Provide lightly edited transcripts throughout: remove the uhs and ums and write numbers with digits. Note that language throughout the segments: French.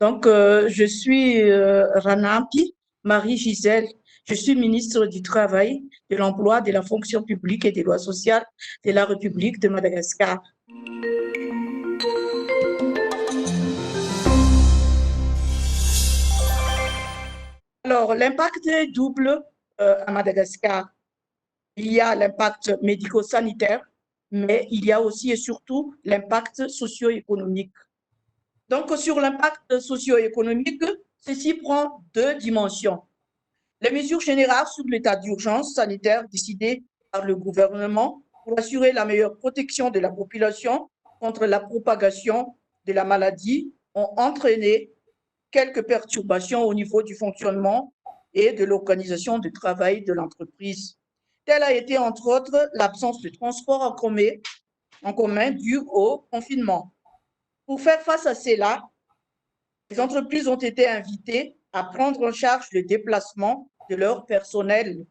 Je suis Ranampi Marie-Gisèle. Je suis ministre du Travail, de l'Emploi, de la Fonction publique et des lois sociales de la République de Madagascar. Alors, l'impact est double à Madagascar. Il y a l'impact médico-sanitaire, mais il y a aussi et surtout l'impact socio-économique. Donc, sur l'impact socio-économique, ceci prend deux dimensions. Les mesures générales sur l'état d'urgence sanitaire décidées par le gouvernement pour assurer la meilleure protection de la population contre la propagation de la maladie ont entraîné quelques perturbations au niveau du fonctionnement et de l'organisation du travail de l'entreprise. Telle a été entre autres l'absence de transport en commun dû au confinement. Pour faire face à cela, les entreprises ont été invitées à prendre en charge le déplacement de leur personnel,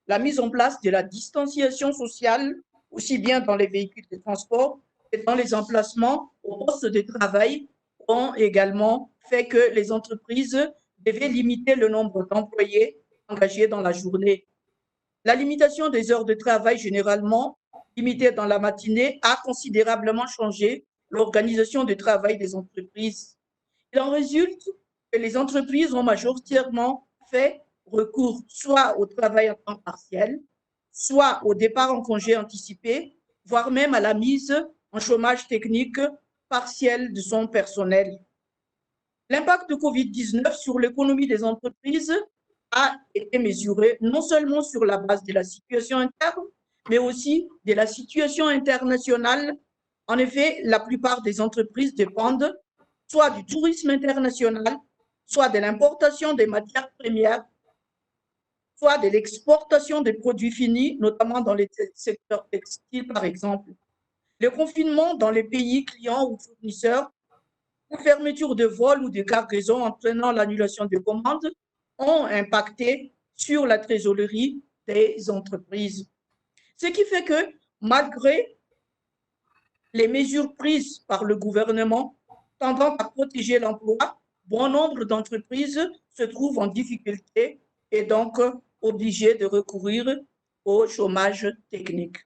la mise en place de la distanciation sociale, aussi bien dans les véhicules de transport que dans les emplacements aux postes de travail, ont également fait que les entreprises devaient limiter le nombre d'employés engagés dans la journée. La limitation des heures de travail, généralement limitée dans la matinée, a considérablement changé l'organisation du travail des entreprises. Il en résulte que les entreprises ont majoritairement fait recours soit au travail à temps partiel, soit au départ en congé anticipé, voire même à la mise en chômage technique partiel de son personnel. L'impact de Covid-19 sur l'économie des entreprises a été mesuré non seulement sur la base de la situation interne, mais aussi de la situation internationale. En effet, la plupart des entreprises dépendent soit du tourisme international, soit de l'importation des matières premières, soit de l'exportation des produits finis, notamment dans les secteurs textiles, par exemple. Le confinement dans les pays clients ou fournisseurs, ou fermeture de vols ou de cargaisons entraînant l'annulation de commandes, ont impacté sur la trésorerie des entreprises. Ce qui fait que, malgré les mesures prises par le gouvernement tendant à protéger l'emploi, bon nombre d'entreprises se trouvent en difficulté et donc obligées de recourir au chômage technique.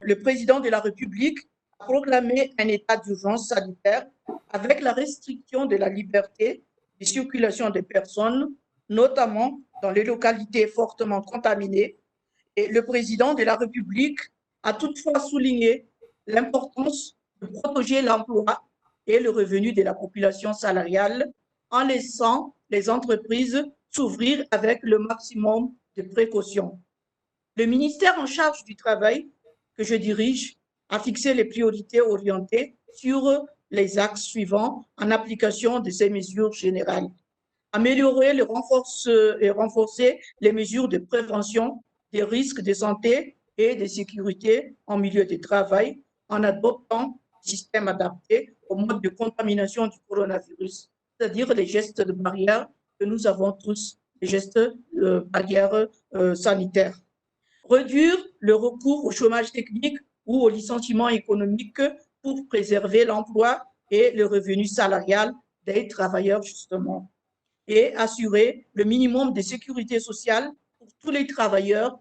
Le président de la République a proclamé un état d'urgence sanitaire avec la restriction de la liberté de circulation des personnes, notamment dans les localités fortement contaminées. Et le président de la République a toutefois souligné l'importance de protéger l'emploi et le revenu de la population salariale en laissant les entreprises s'ouvrir avec le maximum de précautions. Le ministère en charge du travail que je dirige a fixé les priorités orientées sur les axes suivants en application de ces mesures générales. Améliorer et renforcer les mesures de prévention des risques de santé et de sécurité en milieu de travail en adoptant des systèmes adaptés au mode de contamination du coronavirus, c'est-à-dire les gestes de barrière que nous avons tous, les gestes de barrière sanitaires. Réduire le recours au chômage technique ou au licenciement économique pour préserver l'emploi et le revenu salarial des travailleurs, justement. Et assurer le minimum de sécurité sociale pour tous les travailleurs,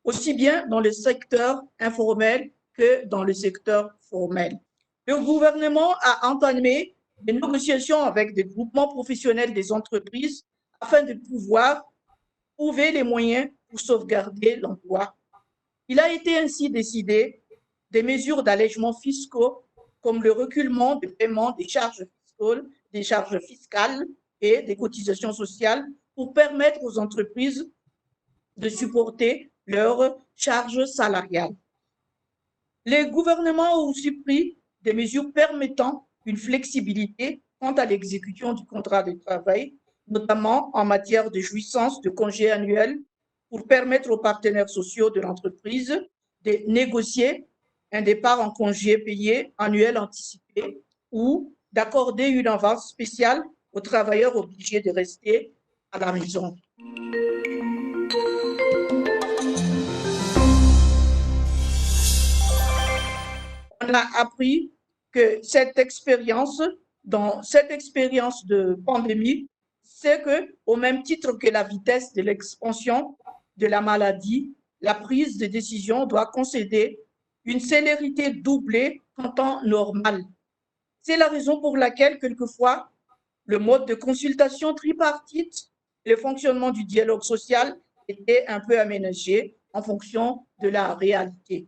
aussi bien dans le secteur informel que dans le secteur formel. Le gouvernement a entamé des négociations avec des groupements professionnels des entreprises afin de pouvoir trouver les moyens pour sauvegarder l'emploi. Il a été ainsi décidé des mesures d'allègement fiscaux comme le reculement du paiement des charges fiscales et des cotisations sociales pour permettre aux entreprises de supporter leurs charges salariales. Les gouvernements ont aussi pris des mesures permettant une flexibilité quant à l'exécution du contrat de travail, notamment en matière de jouissance de congés annuels pour permettre aux partenaires sociaux de l'entreprise de négocier un départ en congé payé annuel anticipé ou d'accorder une avance spéciale aux travailleurs obligés de rester à la maison. a appris que dans cette expérience de pandémie, c'est que, au même titre que la vitesse de l'expansion de la maladie, la prise de décision doit concéder une célérité doublée en temps normal. C'est la raison pour laquelle, quelquefois, le mode de consultation tripartite, le fonctionnement du dialogue social était un peu aménagé en fonction de la réalité.